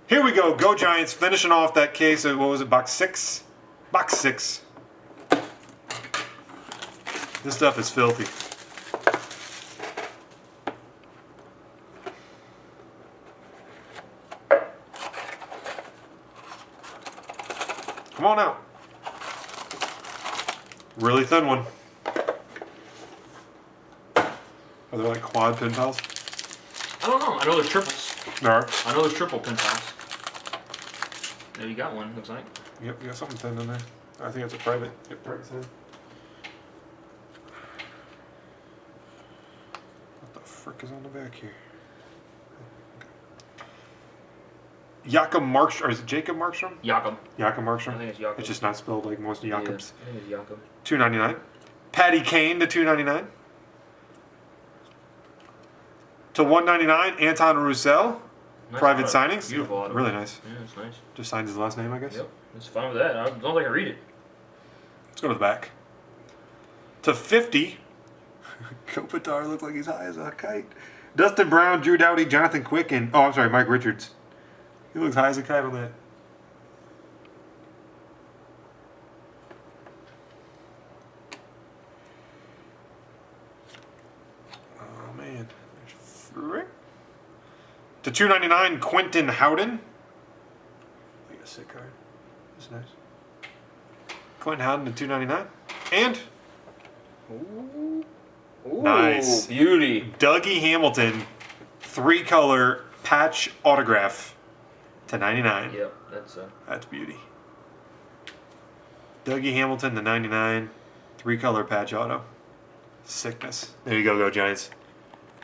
Here we go. Go Giants finishing off that case of, what was it, box 6? Box 6. This stuff is filthy. Come on out. Really thin one. Are there like quad pin pals? I don't know. I know there's triples. There are. I know there's triple pin pals. There you got one, looks like. Yep, you got something thin in there. I think it's a private. Yep, private thin. What the frick is on the back here? Jakob Markstrom, or is it Jacob Markstrom? Jakob. Jakob Markstrom. I think it's Jakob. It's just not spelled like most Jakobs. Yeah, I think it's Jakob. $2.99. Patty Kane to $2.99. To $1.99. Anton Roussel. Nice Private auto. signings. Beautiful auto. Really nice. Yeah, it's nice. Just signed his last name, I guess. Yep, it's fine with that. As long as I can read it. Let's go to the back. To 50. Kopitar looks like he's high as a kite. Dustin Brown, Drew Doughty, Jonathan Quick, and oh, I'm sorry, Mike Richards. He looks high as a kite on that. Oh man. Frick. To $2.99, Quentin Howden. Like a sick card. That's nice. Quentin Howden to $2.99. And Ooh. nice. Beauty. Dougie Hamilton, 3-color patch autograph to $99. Yep, That's beauty. Dougie Hamilton to $99, 3-color patch auto. Sickness. There you go, Go Giants.